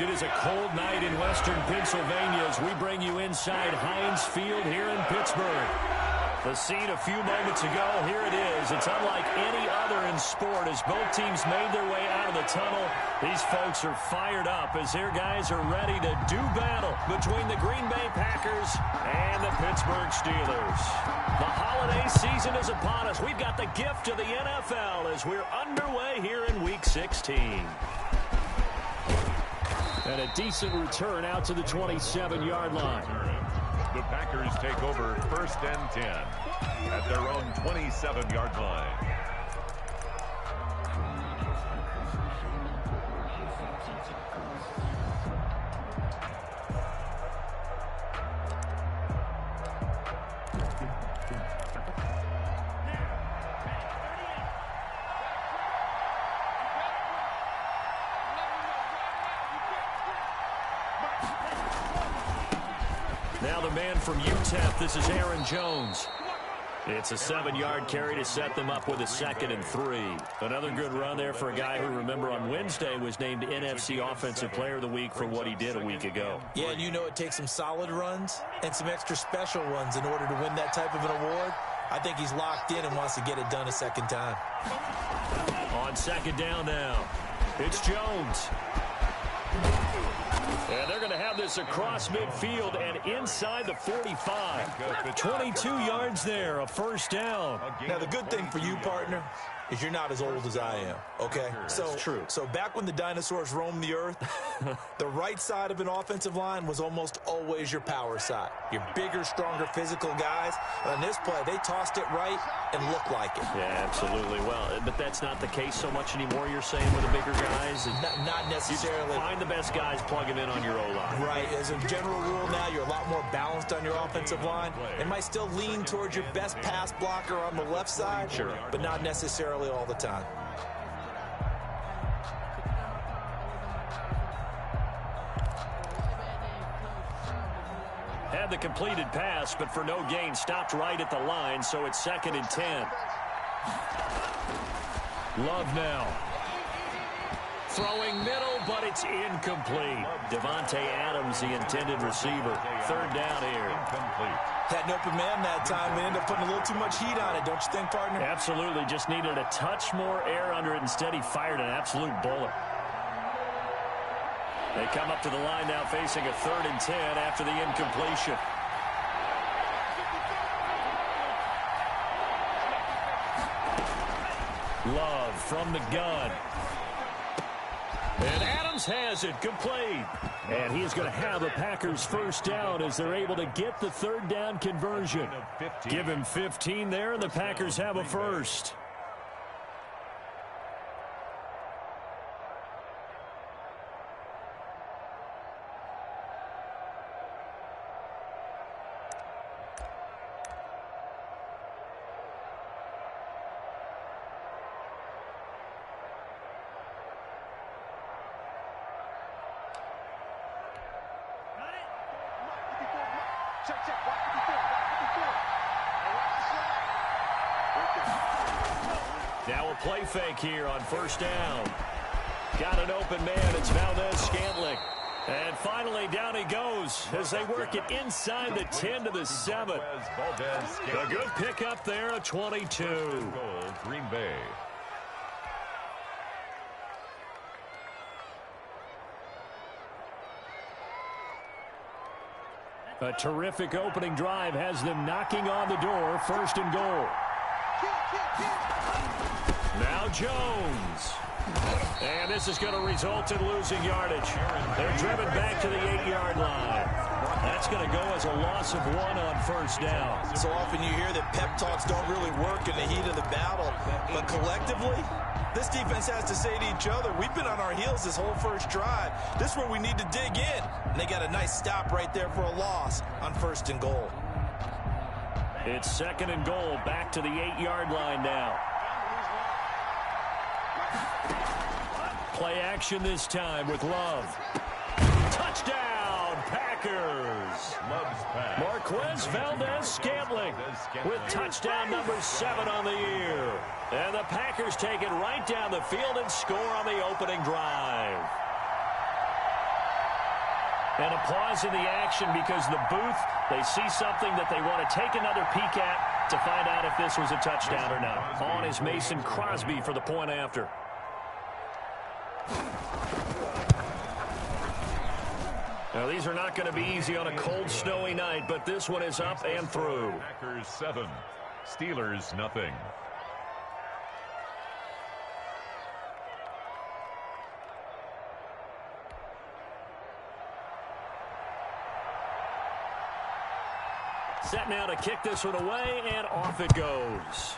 It is a cold night in western Pennsylvania as we bring you inside Heinz Field here in Pittsburgh. The scene a few moments ago, here it is. It's unlike any other in sport as both teams made their way out of the tunnel. These folks are fired up as their guys are ready to do battle between the Green Bay Packers and the Pittsburgh Steelers. The holiday season is upon us. We've got the gift of the NFL as we're underway here in Week 16. And a decent return out to the 27-yard line. The Packers take over 1st and 10 at their own 27-yard line. Now the man from UTEP, this is Aaron Jones. It's a 7-yard carry to set them up with a 2nd and 3. Another good run there for a guy who, remember, on Wednesday was named NFC Offensive Player of the Week for what he did a week ago. Yeah, and you know it takes some solid runs and some extra special runs in order to win that type of an award. I think he's locked in and wants to get it done a second time. On 2nd down now, it's Jones. And they're going to have this across midfield and inside the 45. 22 yards there, a 1st down. Now, the good thing for you, partner, is you're not as old as I am, okay? That's true. So back when the dinosaurs roamed the earth, the right side of an offensive line was almost always your power side. Your bigger, stronger, physical guys. On this play, they tossed it right and looked like it. Yeah, absolutely. Well, but that's not the case so much anymore, you're saying, with the bigger guys? Not necessarily. You find the best guys, plug them in on your O-line. Right. As a general rule now, you're a lot more balanced on your offensive line. It might still lean towards your best pass blocker on the left side, but not necessarily all the time. Had the completed pass, but for no gain, stopped right at the line, so it's 2nd and 10. Love now. Throwing middle, but it's incomplete. Devontae Adams, the intended receiver. 3rd down here. Incomplete. Had an open man that time. They ended up putting a little too much heat on it, don't you think, partner? Absolutely. Just needed a touch more air under it. Instead, he fired an absolute bullet. They come up to the line now facing a 3rd and 10 after the incompletion. Love from the gun. And Adams has it complete. And he's going to have a Packers 1st down as they're able to get the 3rd down conversion. Give him 15 there, and the Packers have a 1st. Now a play fake here on 1st down. Got an open man. It's Valdez-Scantling. And finally, down he goes as they work it inside the 10 to the 7. A good pickup there, a 22. Green Bay. A terrific opening drive has them knocking on the door. 1st and goal. Now Jones. And this is going to result in losing yardage. They're driven back to the 8-yard line. That's going to go as a loss of 1 on 1st down. So often you hear that pep talks don't really work in the heat of the battle. But collectively, this defense has to say to each other, we've been on our heels this whole 1st drive. This is where we need to dig in. And they got a nice stop right there for a loss on 1st and goal. It's 2nd and goal, back to the 8-yard line now. Play action this time with Love. Touchdown, Packers. Marquez Valdez-Scantling with touchdown number 7 on the year. And the Packers take it right down the field and score on the opening drive. And a pause in the action because the booth, they see something that they want to take another peek at to find out if this was a touchdown or not. On is Mason Crosby for the point after. Now, these are not going to be easy on a cold, snowy night, but this one is up and through. Packers 7, Steelers nothing. Set now to kick this one away, and off it goes.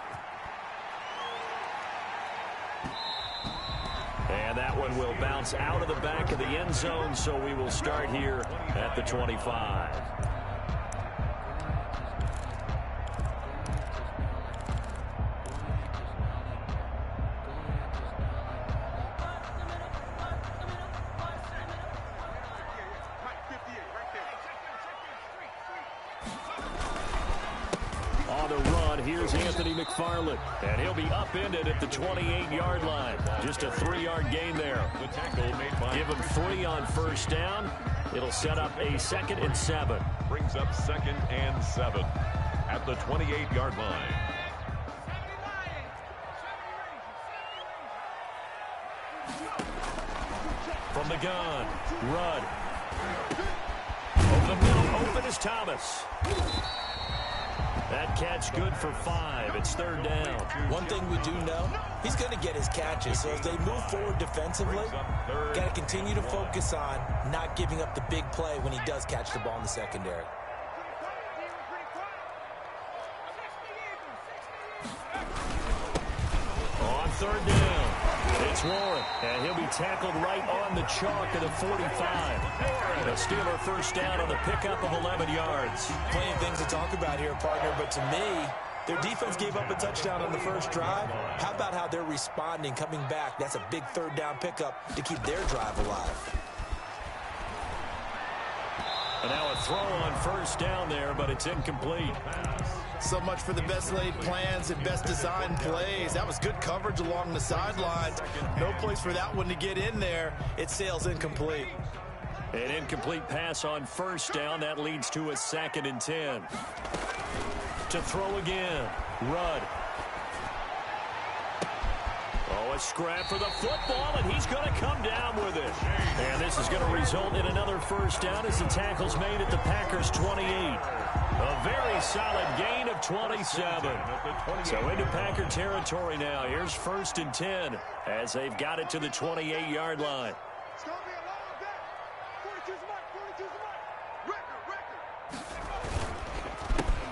And that one will bounce out of the back of the end zone, so we will start here at the 25. Here's Anthony McFarland, and he'll be upended at the 28-yard line. Just a 3-yard gain there. The tackle made by Give him 3 on first down. It'll set up a 2nd and 7. Brings up 2nd and 7 at the 28-yard line. From the gun, Rudd. Over the middle, open is Thomas. That catch good for 5. It's 3rd down. One thing we do know, he's going to get his catches. So as they move forward defensively, got to continue to focus on not giving up the big play when he does catch the ball in the secondary. On 3rd down, it's Warren, and he'll be tackled right on the chalk of the 45. A Steeler first down on the pickup of 11 yards. Plenty of things to talk about here, partner, but to me, their defense gave up a touchdown on the first drive. How about how they're responding, coming back? That's a big 3rd down pickup to keep their drive alive. And now a throw on first down there, but it's incomplete. So much for the best laid plans and best designed plays. That was good coverage along the sidelines. No place for that one to get in there. It sails incomplete. An incomplete pass on first down. That leads to a 2nd and 10. To throw again, Rudd. Oh, a scrap for the football, and he's going to come down with it. And this is going to result in another first down as the tackle's made at the Packers' 28. A very solid gain of 27. So into Packer territory now. Here's 1st and 10 as they've got it to the 28-yard line.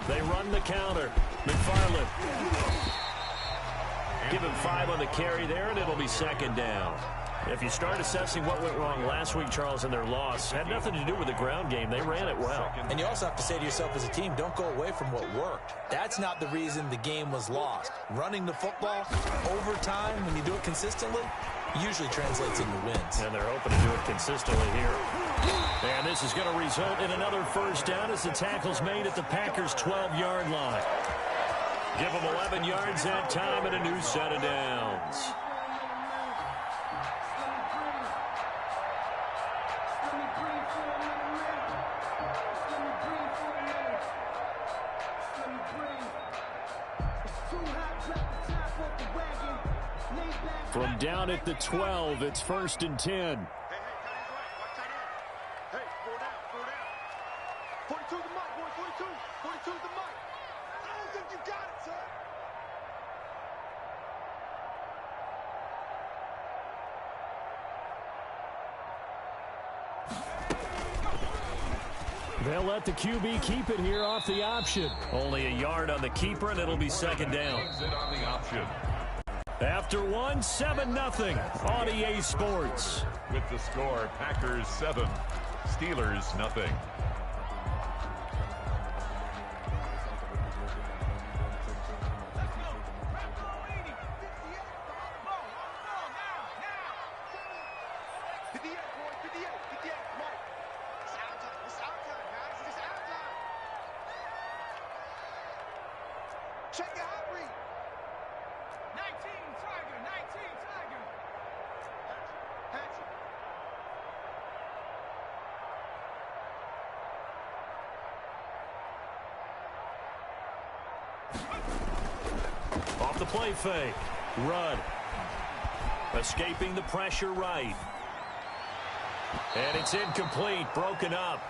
They run the counter. McFarland. Give him 5 on the carry there, and it'll be 2nd down. If you start assessing what went wrong last week, Charles, in their loss, had nothing to do with the ground game. They ran it well. And you also have to say to yourself as a team, don't go away from what worked. That's not the reason the game was lost. Running the football over time, when you do it consistently, usually translates into wins. And they're hoping to do it consistently here. And this is going to result in another first down as the tackle's made at the Packers' 12-yard line. Give them 11 yards that time and a new set of downs. From down at the 12, it's 1st and 10. They'll let the QB keep it here off the option. Only a yard on the keeper, and it'll be 2nd down. on the option. After 1, 7-0 on EA Sports. With the score, Packers 7, Steelers nothing. Off the play fake. Rudd. Escaping the pressure right. And it's incomplete, broken up.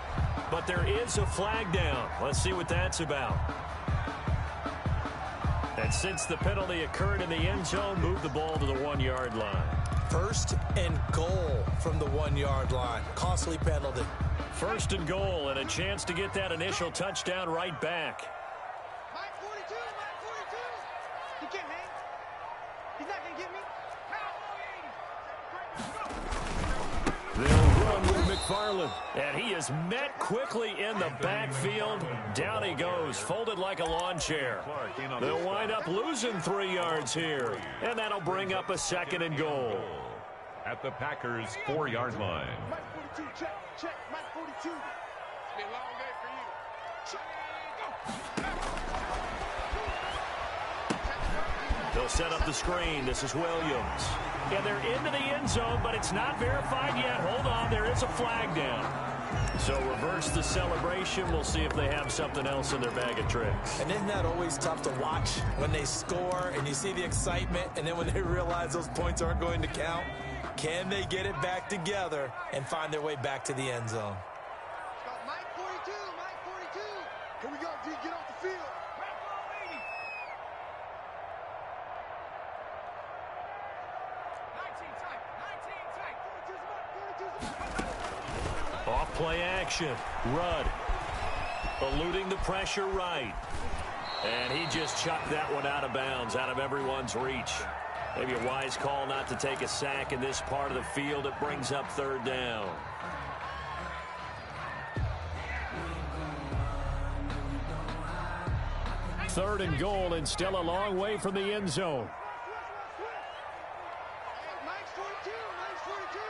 But there is a flag down. Let's see what that's about. And since the penalty occurred in the end zone, move the ball to the 1-yard line. First and goal from the 1-yard line. Costly penalty. First and goal, and a chance to get that initial touchdown right back. Mike 42, Mike 42. He can't hang. He's not going to get me. They'll run with McFarland. And he is met quickly in the backfield. Down he goes, folded like a lawn chair. They'll wind up losing 3 yards here. And that'll bring up a second and goal. At the Packers' 4-yard line. Mike 42, check, Mike 42. It's been a long day for you. Check, go. They'll set up the screen. This is Williams. And they're into the end zone, but it's not verified yet. Hold on, there is a flag down. So reverse the celebration. We'll see if they have something else in their bag of tricks. And isn't that always tough to watch when they score and you see the excitement, and then when they realize those points aren't going to count? Can they get it back together and find their way back to the end zone? Mike 42, Mike 42. Here we go, D. Get off the field. Off play action. Rudd. Eluding the pressure right. And he just chucked that one out of bounds, out of everyone's reach. Maybe a wise call not to take a sack in this part of the field. It brings up third down. Third and goal, and still a long way from the end zone. Mike's 42, Mike's 42.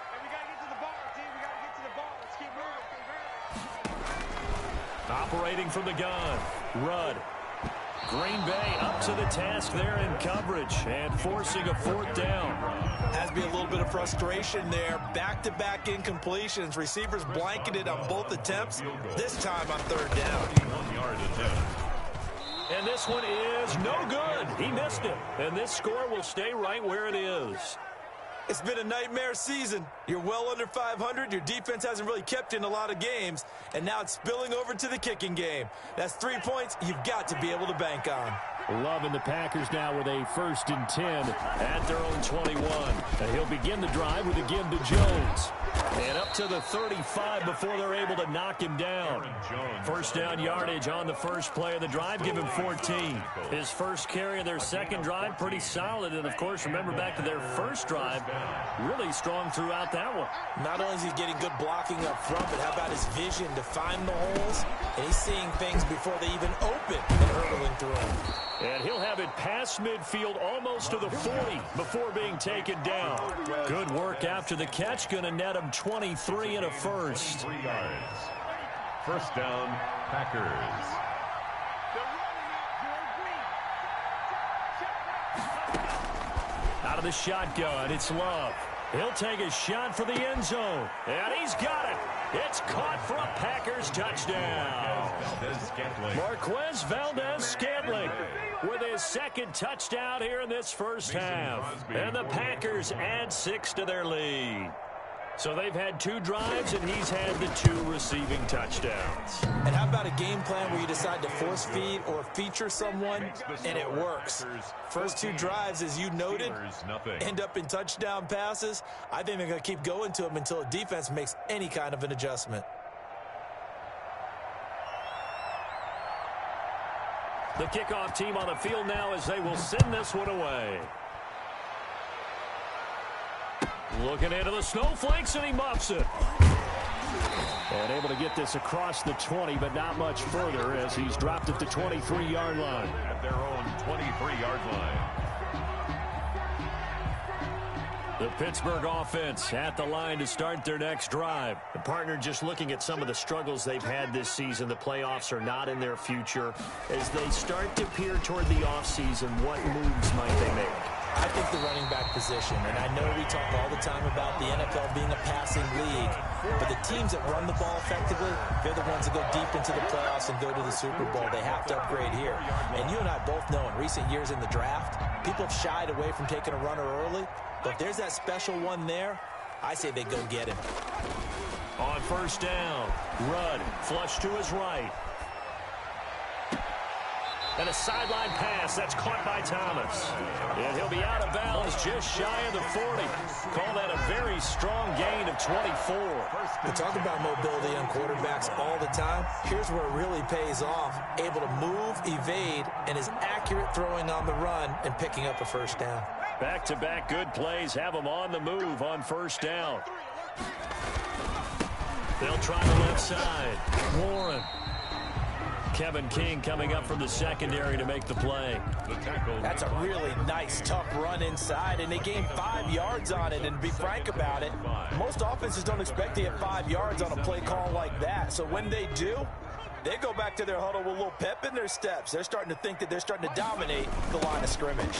Hey, we got to get to the ball, D. We got to get to the ball. Let's keep moving. Operating from the gun. Rudd. Green Bay up to the task there in coverage and forcing a fourth down. Has to be a little bit of frustration there. Back-to-back incompletions. Receivers blanketed on both attempts. This time on third down. 1-yard attempt. And this one is no good. He missed it. And this score will stay right where it is. It's been a nightmare season. You're well under 500. Your defense hasn't really kept you in a lot of games. And now it's spilling over to the kicking game. That's 3 points you've got to be able to bank on. Loving the Packers now with a 1st and 10 at their own 21. And he'll begin the drive with a give to Jones. And up to the 35 before they're able to knock him down. First down yardage on the first play of the drive. Give him 14. His first carry of their second drive, pretty solid. And, of course, remember back to their first drive, really strong throughout that one. Not only is he getting good blocking up front, but how about his vision to find the holes? And he's seeing things before they even open and hurdling through them. And he'll have it past midfield almost to the 40 before being taken down. Good work after the catch. Going to net him 23 and a first. 3 yards. First down, Packers. Out of the shotgun, it's Love. He'll take a shot for the end zone. And he's got it. It's caught for a Packers touchdown. Marquez Valdez-Scantling with his second touchdown here in this first half. And the Packers add 6 to their lead. So they've had 2 drives, and he's had the 2 receiving touchdowns. And how about a game plan where you decide to force feed or feature someone, and it works? First 2 drives, as you noted, end up in touchdown passes. I think they're going to keep going to them until the defense makes any kind of an adjustment. The kickoff team on the field now as they will send this one away. Looking into the snowflakes, and he muffs it. And able to get this across the 20, but not much further as he's dropped at the 23-yard line. At their own 23-yard line. The Pittsburgh offense at the line to start their next drive. The partner just looking at some of the struggles they've had this season. The playoffs are not in their future. As they start to peer toward the offseason, what moves might they make? I think the running back position, and I know we talk all the time about the NFL being a passing league, but the teams that run the ball effectively, they're the ones that go deep into the playoffs and go to the Super Bowl. They have to upgrade here. And you and I both know in recent years in the draft, people have shied away from taking a runner early, but if there's that special one there, I say they go get him. On first down, Rudd flush to his right. And a sideline pass that's caught by Thomas. And he'll be out of bounds just shy of the 40. Call that a very strong gain of 24. We talk about mobility on quarterbacks all the time. Here's where it really pays off. Able to move, evade, and is accurate throwing on the run and picking up a first down. Back-to-back good plays have them on the move on first down. They'll try the left side. Warren. Kevin King coming up from the secondary to make the play. That's a really nice, tough run inside, and they gained 5 yards on it. And to be frank about it, most offenses don't expect to get 5 yards on a play call like that. So when they do, they go back to their huddle with a little pep in their steps. They're starting to think that they're starting to dominate the line of scrimmage.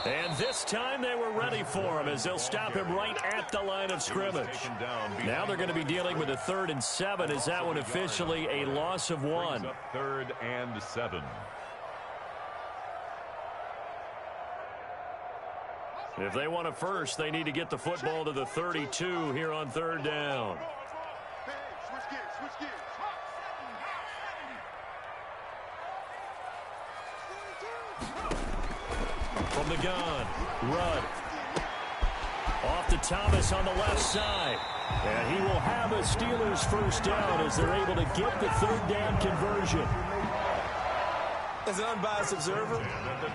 And this time they were ready for him as they'll stop him right at the line of scrimmage. Now they're going to be dealing with a 3rd and 7. Is that one officially a loss of 1? 3rd and 7. If they want a first, they need to get the football to the 32 here on 3rd down. From the gun, Rudd. Off to Thomas on the left side. And he will have a Steelers first down as they're able to get the 3rd down conversion. As an unbiased observer,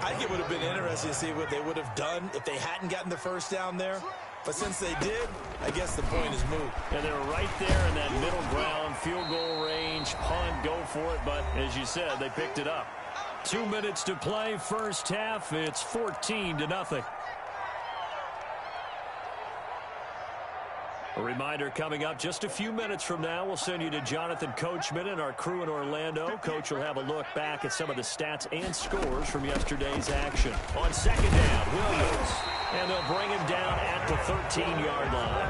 I think it would have been interesting to see what they would have done if they hadn't gotten the first down there. But since they did, I guess the point is moot. And they're right there in that middle ground, field goal range, punt, go for it. But as you said, they picked it up. 2 minutes to play, first half. It's 14-0. A reminder coming up just a few minutes from now. We'll send you to Jonathan Coachman and our crew in Orlando. Coach will have a look back at some of the stats and scores from yesterday's action. On 2nd down, Williams. And they'll bring him down at the 13-yard line.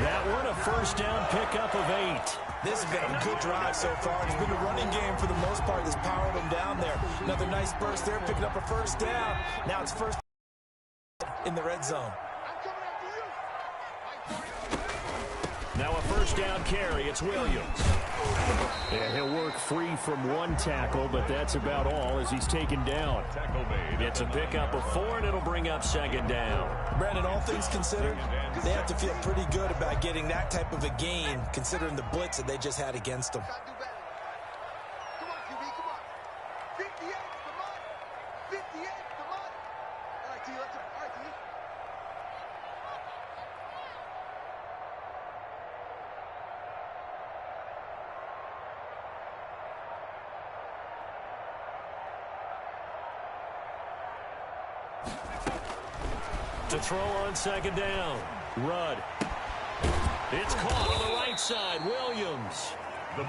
That one a first down pickup of 8. This has been a good drive so far. It's been a running game for the most part that's powered them down there. Another nice burst there, picking up a first down. Now it's first in the red zone. Now a first down carry. It's Williams. And he'll work free from 1 tackle, but that's about all as he's taken down. It's a pickup of 4, and it'll bring up 2nd down. Brandon, all things considered, they have to feel pretty good about getting that type of a gain, considering the blitz that they just had against them. Come on, QB, come on. 58, come on. 58, come on. All right, T, let's go. All right, T. To throw on 2nd down, Rudd. It's caught on the right side, Williams.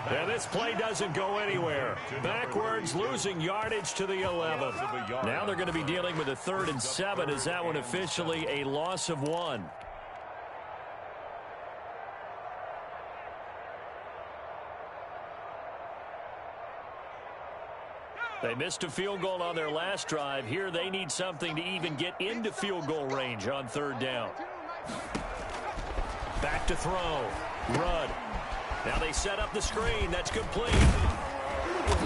And this play doesn't go anywhere. Backwards, losing yardage to the 11. Now they're going to be dealing with a 3rd and 7. Is that one officially a loss of 1? They missed a field goal on their last drive. Here they need something to even get into field goal range on 3rd down. Back to throw. Rudd. Now they set up the screen. That's complete.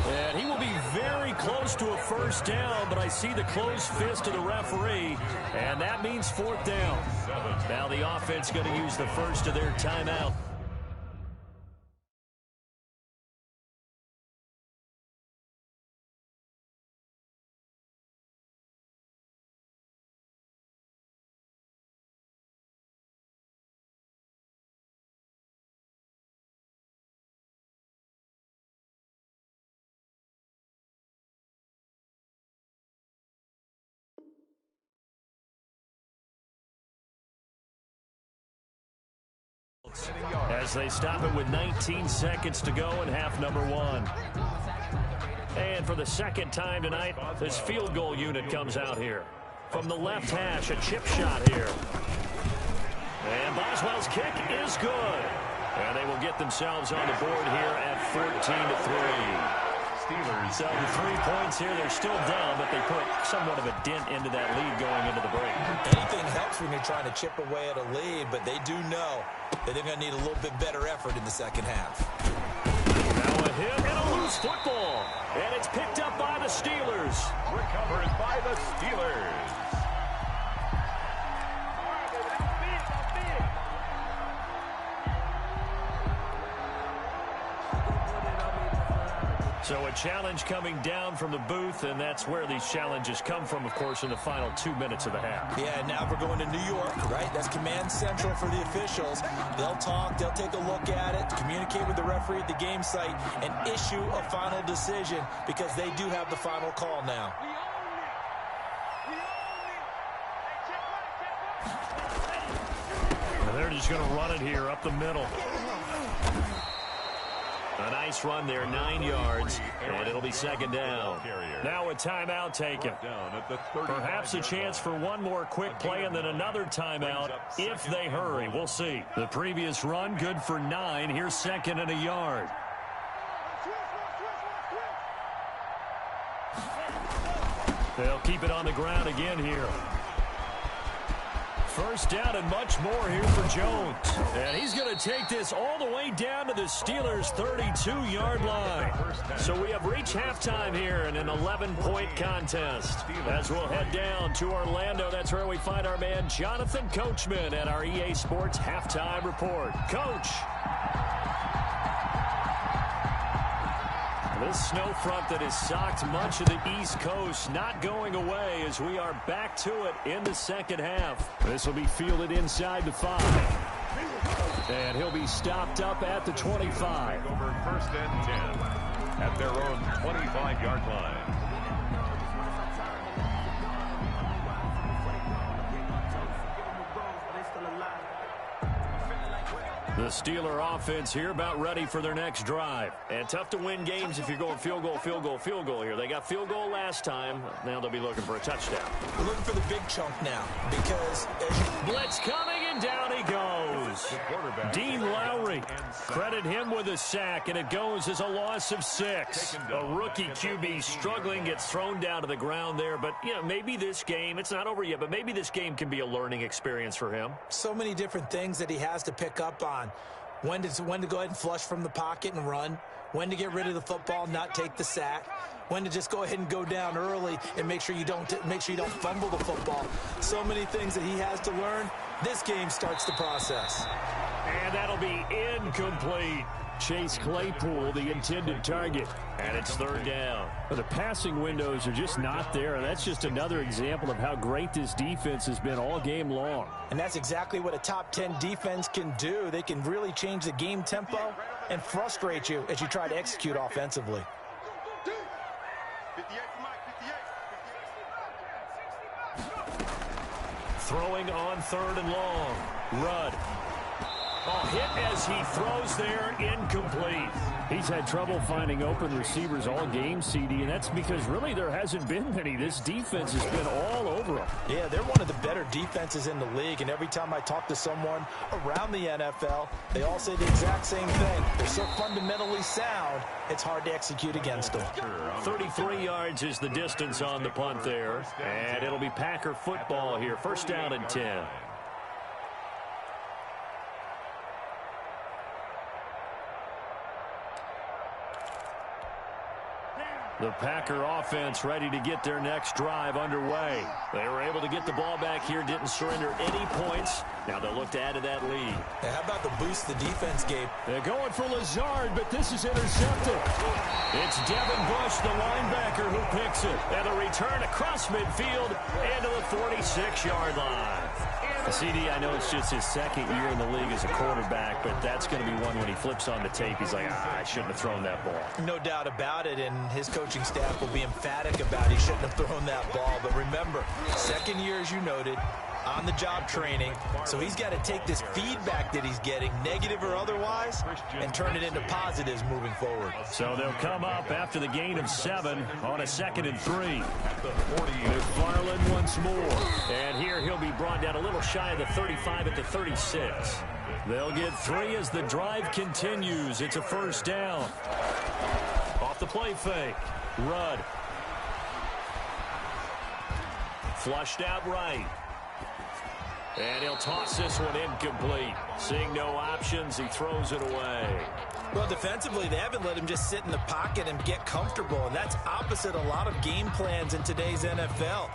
And he will be very close to a first down, but I see the closed fist of the referee, and that means 4th down. Now the offense going to use the first of their timeout. As they stop it with 19 seconds to go in half number 1. And for the second time tonight, this field goal unit comes out here. From the left hash, a chip shot here. And Boswell's kick is good. And they will get themselves on the board here at 14-3. Steelers. So the 3 points here, they're still down, but they put somewhat of a dent into that lead going into the break. Anything helps when you're trying to chip away at a lead, but they do know that they're going to need a little bit better effort in the second half. Now a hit and a loose football. And it's picked up by the Steelers. Recovered by the Steelers. So a challenge coming down from the booth, and that's where these challenges come from, of course, in the final 2 minutes of the half. Yeah, now we're going to New York, right? That's command central for the officials. They'll talk, they'll take a look at it, communicate with the referee at the game site, and issue a final decision because they do have the final call now. And they're just going to run it here up the middle. A nice run there, 9 yards, and it'll be second down. Now a timeout taken. Perhaps a chance for one more quick play and then another timeout if they hurry. We'll see. The previous run, good for 9. Here's second and a yard. They'll keep it on the ground again here. First down and much more here for Jones. And he's going to take this all the way down to the Steelers' 32-yard line. So we have reached halftime here in an 11-point contest. As we'll head down to Orlando, that's where we find our man Jonathan Coachman at our EA Sports Halftime Report. Coach. This snow front that has socked much of the East Coast not going away as we are back to it in the second half. This will be fielded inside the 5. And he'll be stopped up at the 25. Over first and 10 at their own 25-yard line. The Steeler offense here about ready for their next drive. And tough to win games if you're going field goal, field goal, field goal here. They got field goal last time. Now they'll be looking for a touchdown. We're looking for the big chunk now because blitz coming, and down he goes. Dean Lowry, credit him with a sack, and it goes as a loss of 6. A rookie QB struggling, gets thrown down to the ground there. But, you know, maybe this game, it's not over yet, but maybe this game can be a learning experience for him. So many different things that he has to pick up on. When to go ahead and flush from the pocket and run. When to get rid of the football, not take the sack. When to just go ahead and go down early and make sure you don't fumble the football. So many things that he has to learn. This game starts the process. And that'll be incomplete. Chase Claypool, the intended target, and it's third down. But the passing windows are just not there, and that's just another example of how great this defense has been all game long. And that's exactly what a top 10 defense can do. They can really change the game tempo and frustrate you as you try to execute offensively. Throwing on third and long. Rudd. Oh, hit as he throws there, incomplete. He's had trouble finding open receivers all game, CD, and that's because really there hasn't been many. This defense has been all over them. Yeah, they're one of the better defenses in the league, and every time I talk to someone around the NFL, they all say the exact same thing. They're so fundamentally sound, it's hard to execute against them. 33 yards is the distance on the punt there, and it'll be Packer football here. First down and 10. The Packer offense ready to get their next drive underway. They were able to get the ball back here, didn't surrender any points. Now they'll look to add to that lead. How about the boost the defense, Gabe? They're going for Lazard, but this is intercepted. It's Devin Bush, the linebacker, who picks it. And a return across midfield and to the 46-yard line. CD, I know it's just his second year in the league as a quarterback, but that's going to be one when he flips on the tape. He's like, I shouldn't have thrown that ball. No doubt about it, and his coaching staff will be emphatic about he shouldn't have thrown that ball. But remember, second year, as you noted, on-the-job training, so he's got to take this feedback that he's getting, negative or otherwise, and turn it into positives moving forward. So they'll come up after the gain of 7 on a 2nd and 3. McFarland once more. And here he'll be brought down a little shy of the 35 at the 36. They'll get 3 as the drive continues. It's a first down. Off the play fake. Rudd. Flushed out right. And he'll toss this one incomplete. Seeing no options, he throws it away. Well, defensively, they haven't let him just sit in the pocket and get comfortable, and that's opposite a lot of game plans in today's NFL.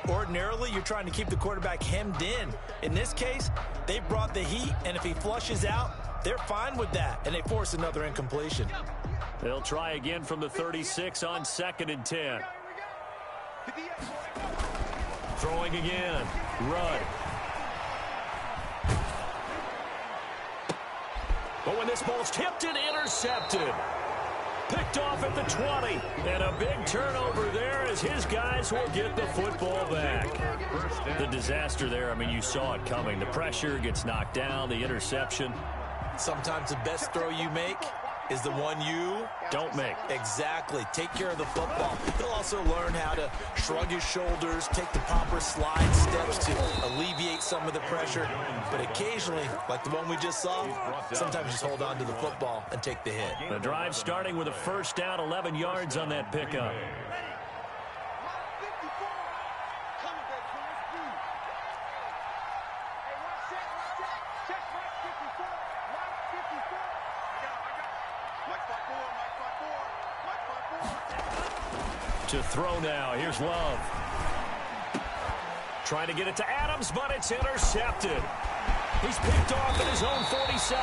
Ordinarily, you're trying to keep the quarterback hemmed in. In this case, they brought the heat, and if he flushes out, they're fine with that, and they force another incompletion. They'll try again from the 36 on 2nd and 10. Throwing again. Rudd. But when this ball's tipped and intercepted. Picked off at the 20. And a big turnover there as his guys will get the football back. The disaster there, I mean, you saw it coming. The pressure gets knocked down, the interception. Sometimes the best throw you make is the one you don't make. Exactly. Take care of the football. He'll also learn how to shrug his shoulders, take the proper slide steps to alleviate some of the pressure. But occasionally, like the one we just saw, sometimes just hold on to the football and take the hit. The drive starting with a first down, 11 yards on that pickup. To throw now. Here's Love. Trying to get it to Adams, but it's intercepted. He's picked off at his own 47.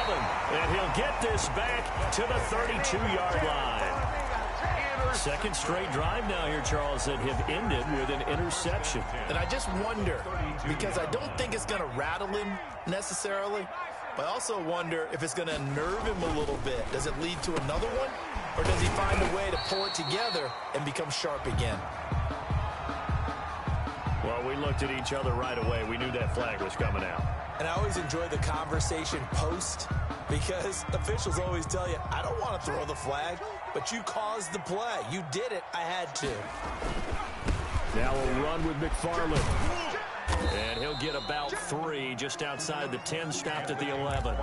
And he'll get this back to the 32-yard line. Second straight drive now here, Charles, that have ended with an interception. And I just wonder, because I don't think it's going to rattle him necessarily, but I also wonder if it's going to unnerve him a little bit. Does it lead to another one? Or does he find a way to pull it together and become sharp again? Well, we looked at each other right away. We knew that flag was coming out. And I always enjoy the conversation post because officials always tell you, I don't want to throw the flag, but you caused the play. You did it. I had to. Now we'll run with McFarland. And he'll get about 3 just outside the 10, stopped at the 11.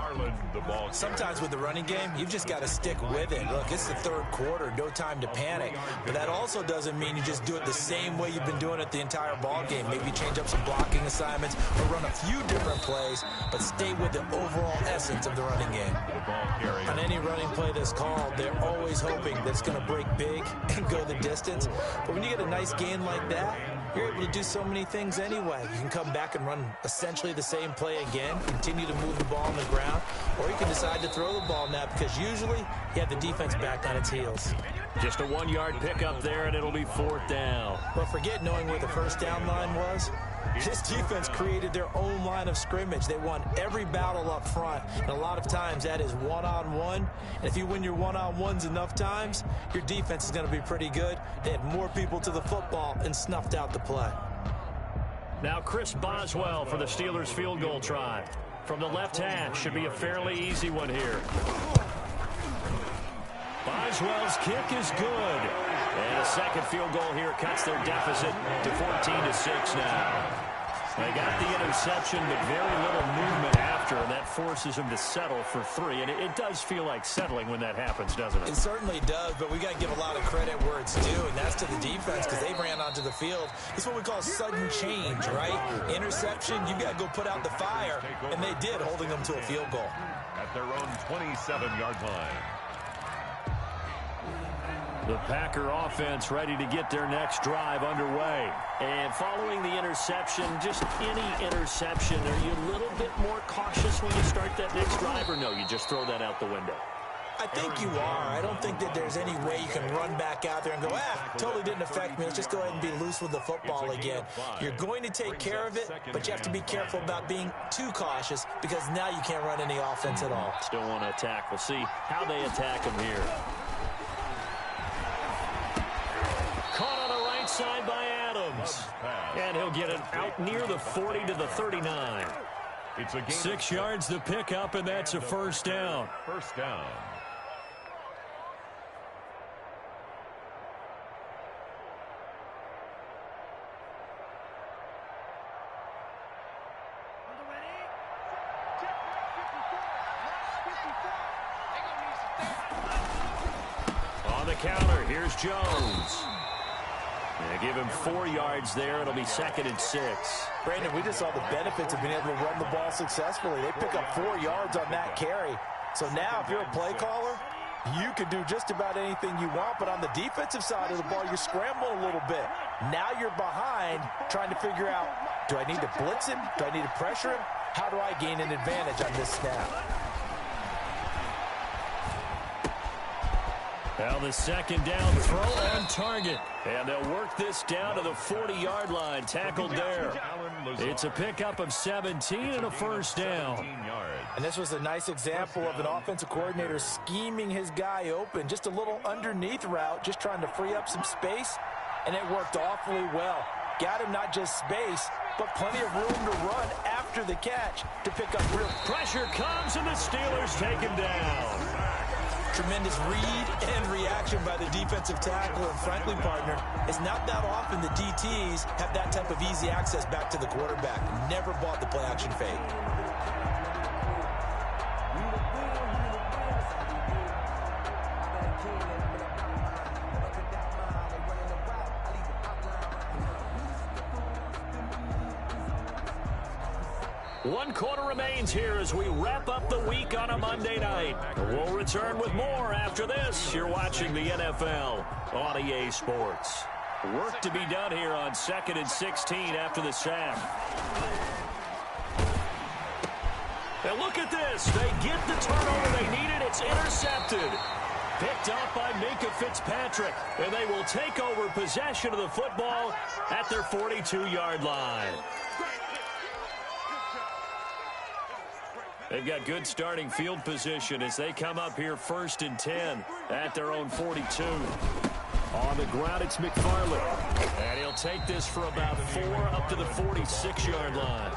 Sometimes with the running game, you've just got to stick with it. Look, it's the third quarter, no time to panic. But that also doesn't mean you just do it the same way you've been doing it the entire ball game. Maybe change up some blocking assignments or run a few different plays, but stay with the overall essence of the running game. On any running play that's called, they're always hoping that it's going to break big and go the distance. But when you get a nice gain like that, you're able to do so many things anyway. You can come back and run essentially the same play again, continue to move the ball on the ground, or you can decide to throw the ball now because usually you have the defense back on its heels. Just a 1-yard pickup there, and it'll be 4th down. But forget knowing where the first down line was. This defense created their own line of scrimmage. They won every battle up front, and a lot of times that is one-on-one. And if you win your one-on-ones enough times, your defense is going to be pretty good. They had more people to the football and snuffed out the play. Now Chris Boswell for the Steelers field goal try. From the left hash, should be a fairly easy one here. Boswell's kick is good. And a second field goal here cuts their deficit to 14-6 now. They got the interception, but very little movement after, and that forces them to settle for 3. And it does feel like settling when that happens, doesn't it? It certainly does, but we got to give a lot of credit where it's due, and that's to the defense because they ran onto the field. This is what we call sudden change, right? Interception, you got to go put out the fire, and they did, holding them to a field goal. At their own 27-yard line. The Packer offense ready to get their next drive underway. And following the interception, just any interception, are you a little bit more cautious when you start that next drive, or no, you just throw that out the window? I think you are. I don't think that there's any way you can run back out there and go, totally didn't affect me. Let's just go ahead and be loose with the football again. You're going to take care of it, but you have to be careful about being too cautious because now you can't run any offense at all. Still want to attack. We'll see how they attack them here. Caught on the right side by Adams. And he'll get it out near the 40 to the 39. It's a gain 6 yards to pick up, and that's a first down. First down. On the counter, here's Jones. They give him 4 yards there. It'll be 2nd and 6. Brandon, we just saw the benefits of being able to run the ball successfully. They pick up 4 yards on that carry. So now if you're a play caller, you can do just about anything you want. But on the defensive side of the ball, you're scrambling a little bit. Now you're behind trying to figure out, do I need to blitz him? Do I need to pressure him? How do I gain an advantage on this snap? Well, the 2nd down throw on target. And they'll work this down to the 40-yard line. Tackled there. It's a pickup of 17 and a first down. And this was a nice example of an offensive coordinator scheming his guy open. Just a little underneath route, just trying to free up some space. And it worked awfully well. Got him not just space, but plenty of room to run after the catch to pick up real. Pressure comes, and the Steelers take him down. Tremendous read and reaction by the defensive tackle. And frankly, partner, it's not that often the DTs have that type of easy access back to the quarterback. Never bought the play action fake. One quarter remains here as we wrap up the week on a Monday night. We'll return with more after this. You're watching the NFL on EA Sports. Work to be done here on 2nd and 16 after the sack. And look at this. They get the turnover they needed. It's intercepted. Picked up by Minka Fitzpatrick. And they will take over possession of the football at their 42-yard line. They've got good starting field position as they come up here 1st and 10 at their own 42. On the ground, it's McFarland. And he'll take this for about 4 up to the 46-yard line.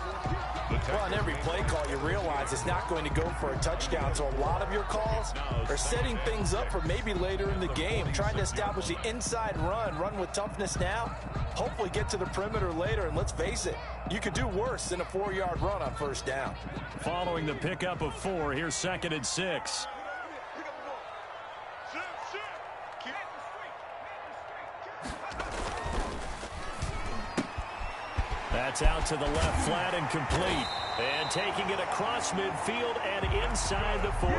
Well, on every play call, you realize it's not going to go for a touchdown. So a lot of your calls are setting things up for maybe later in the game, trying to establish the inside run with toughness now, hopefully get to the perimeter later. And let's face it, you could do worse than a 4-yard run on 1st down. Following the pickup of 4, here's 2nd and 6. That's out to the left, flat and complete. And taking it across midfield and inside the 45.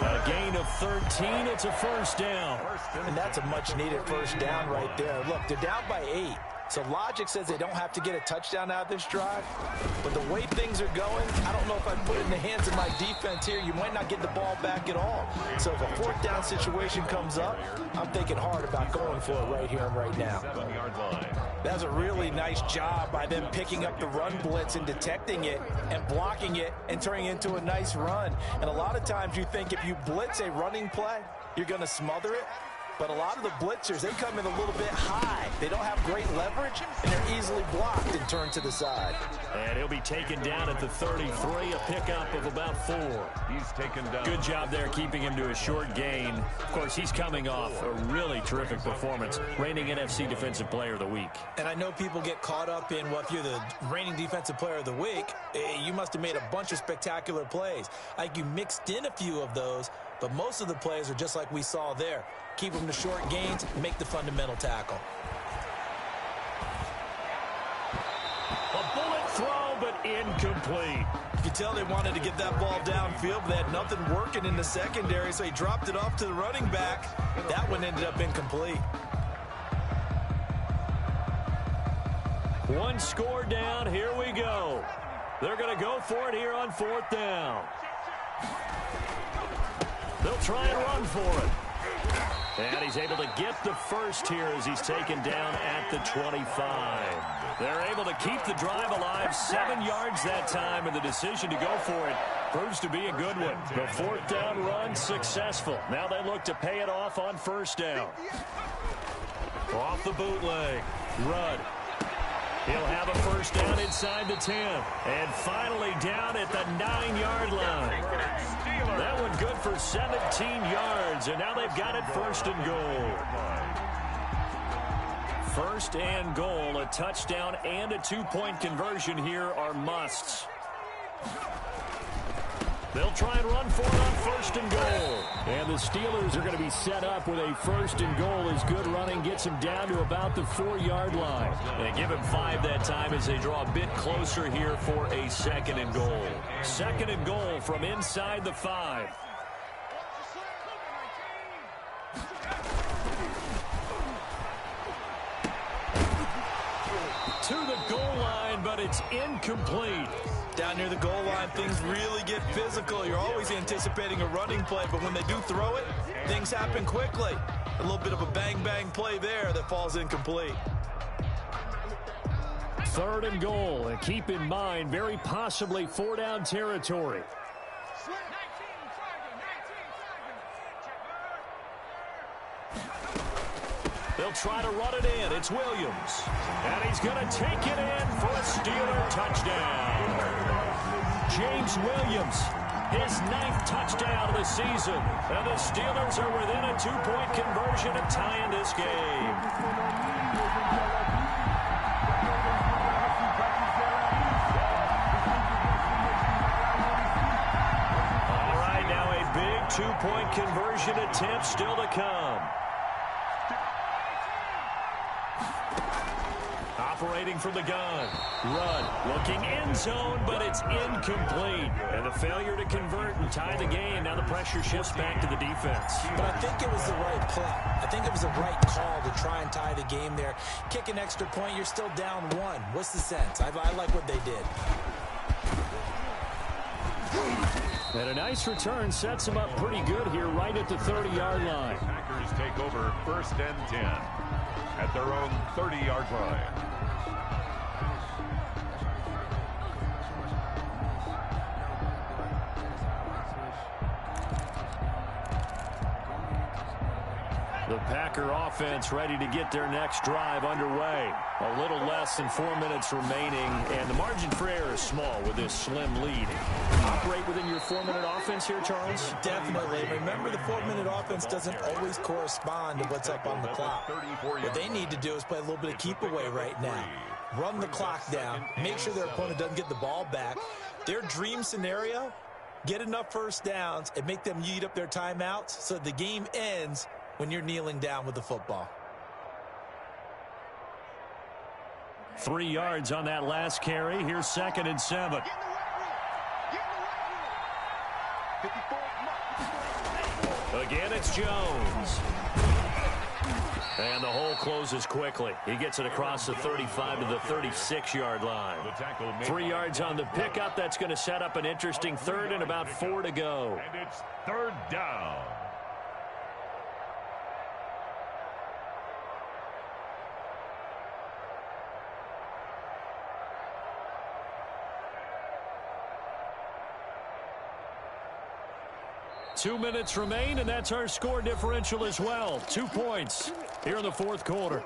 A gain of 13. It's a first down. And that's a much-needed first down right there. Look, they're down by 8. So logic says they don't have to get a touchdown out of this drive. But the way things are going, I don't know if I'd put it in the hands of my defense here. You might not get the ball back at all. So if a 4th down situation comes up, I'm thinking hard about going for it right here and right now. That was a really nice job by them picking up the run blitz and detecting it and blocking it and turning it into a nice run. And a lot of times you think if you blitz a running play, you're going to smother it. But a lot of the blitzers, they come in a little bit high. They don't have great leverage, and they're easily blocked and turned to the side. And he'll be taken down at the 33, a pickup of about 4. He's taken down. Good job there keeping him to a short gain. Of course, he's coming off a really terrific performance, reigning NFC Defensive Player of the Week. And I know people get caught up in, well, if you're the reigning Defensive Player of the Week, you must have made a bunch of spectacular plays. Like you mixed in a few of those, but most of the plays are just like we saw there. Keep them to short gains, make the fundamental tackle. A bullet throw, but incomplete. You can tell they wanted to get that ball downfield, but they had nothing working in the secondary, so he dropped it off to the running back. That one ended up incomplete. One score down. Here we go. They're going to go for it here on 4th down. They'll try and run for it. And he's able to get the first here as he's taken down at the 25. They're able to keep the drive alive, 7 yards that time, and the decision to go for it proves to be a good one. The 4th down run successful. Now they look to pay it off on 1st down. Off the bootleg. Rudd. He'll have a first down inside the 10. And finally down at the 9-yard line. That one good for 17 yards. And now they've got it first and goal. First and goal, a touchdown and a 2-point conversion here are musts. They'll try and run for it on first and goal. And the Steelers are going to be set up with a first and goal as good running gets him down to about the 4-yard line. They give him 5 that time as they draw a bit closer here for a second and goal. Second and goal from inside the 5. To the goal line, but it's incomplete. Down near the goal line, things really get physical. You're always anticipating a running play, but when they do throw it, things happen quickly. A little bit of a bang-bang play there that falls incomplete. Third and goal, and keep in mind, very possibly 4-down territory. They'll try to run it in. It's Williams. And he's going to take it in for a Steeler touchdown. James Williams, his 9th touchdown of the season. And the Steelers are within a 2-point conversion of tying this game. All right, now a big 2-point conversion attempt still to come. Operating from the gun. Run. Looking end zone, but it's incomplete. And the failure to convert and tie the game. Now the pressure shifts back to the defense. But I think it was the right play. I think it was the right call to try and tie the game there. Kick an extra point, you're still down 1. What's the sense? I like what they did. And a nice return sets them up pretty good here right at the 30-yard line. Packers take over first and 10 at their own 30-yard line. The Packer offense ready to get their next drive underway. A little less than 4 minutes remaining, and the margin for error is small with this slim lead. Operate within your 4-minute offense here, Charles? Definitely. Remember, the 4-minute offense doesn't always correspond to what's up on the clock. What they need to do is play a little bit of keep away right now. Run the clock down. Make sure their opponent doesn't get the ball back. Their dream scenario, get enough first downs and make them eat up their timeouts so the game ends when you're kneeling down with the football. 3 yards on that last carry. Here's 2nd and 7. Again, it's Jones. And the hole closes quickly. He gets it across the 35 to the 36-yard line. 3 yards on the pickup. That's going to set up an interesting 3rd and about 4 to go. And it's 3rd down. Two minutes remain, and that's our score differential as well. 2 points here in the 4th quarter.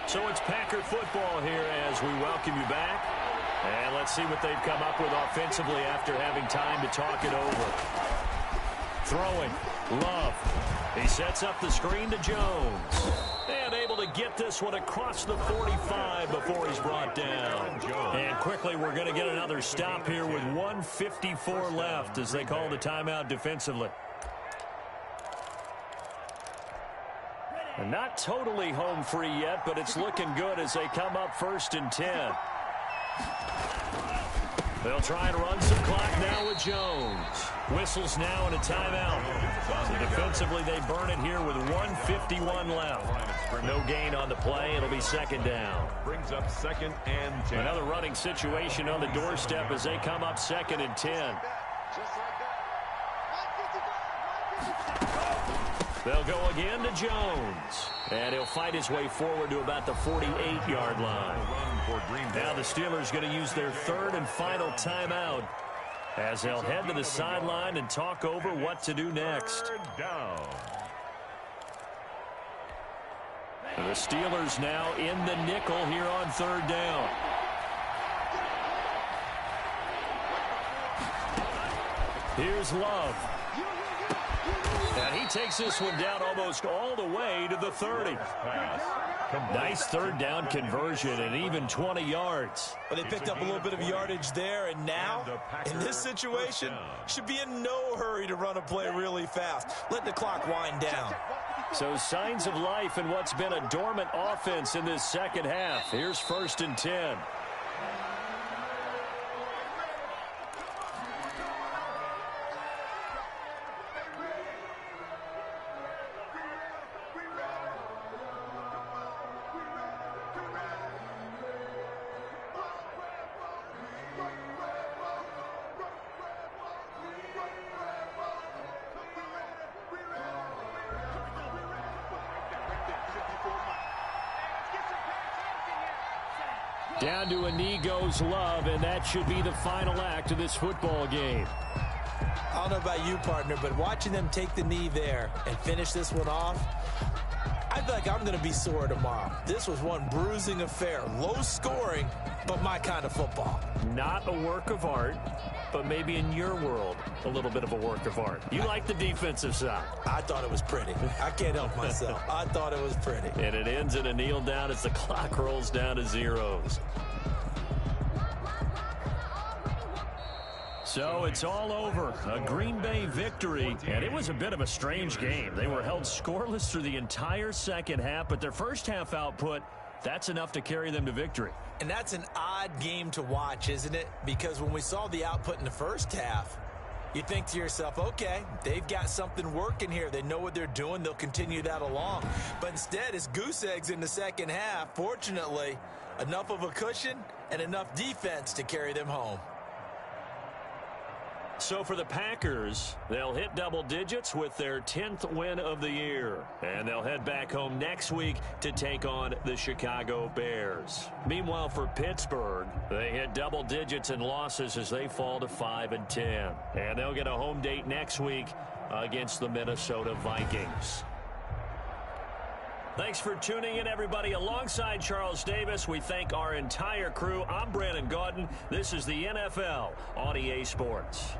So it's Packer football here as we welcome you back. And let's see what they've come up with offensively after having time to talk it over. Throwing. Love. He sets up the screen to Jones. And able to get this one across the 45 before he's brought down. And quickly we're going to get another stop here with 1:54 left as they call the timeout defensively. And not totally home free yet, but it's looking good as they come up 1st and 10. They'll try and run some clock now with Jones. Whistles now and a timeout. So defensively, they burn it here with 1:51 left. No gain on the play. It'll be 2nd down. Brings up 2nd and 10. Another running situation on the doorstep as they come up 2nd and 10. They'll go again to Jones. And he'll fight his way forward to about the 48-yard line. Now the Steelers going to use their 3rd and final timeout as they'll head to the sideline and talk over what to do next. 3rd down. And the Steelers now in the nickel here on third down. Here's Love. And he takes this one down almost all the way to the 30. Nice third down conversion and even 20 yards. Well, they picked up a little bit of yardage there, and now, in this situation, should be in no hurry to run a play really fast. Let the clock wind down. So signs of life in what's been a dormant offense in this second half. Here's 1st and 10. Down to a knee goes Love, and that should be the final act of this football game. I don't know about you, partner, but watching them take the knee there and finish this one off, I feel like I'm going to be sore tomorrow. This was one bruising affair. Low scoring, but my kind of football. Not a work of art, but maybe in your world, a little bit of a work of art. You like the defensive side. I thought it was pretty. I can't help myself. I thought it was pretty. And it ends in a kneel down as the clock rolls down to zeros. So it's all over. A Green Bay victory, and it was a bit of a strange game. They were held scoreless through the entire second half, but their first half output, that's enough to carry them to victory. And that's an odd game to watch, isn't it? Because when we saw the output in the first half, you think to yourself, okay, they've got something working here. They know what they're doing. They'll continue that along. But instead, it's goose eggs in the second half. Fortunately, enough of a cushion and enough defense to carry them home. So for the Packers, they'll hit double digits with their 10th win of the year. And they'll head back home next week to take on the Chicago Bears. Meanwhile, for Pittsburgh, they hit double digits in losses as they fall to 5-10. And they'll get a home date next week against the Minnesota Vikings. Thanks for tuning in, everybody. Alongside Charles Davis, we thank our entire crew. I'm Brandon Gaudin. This is the NFL on EA Sports.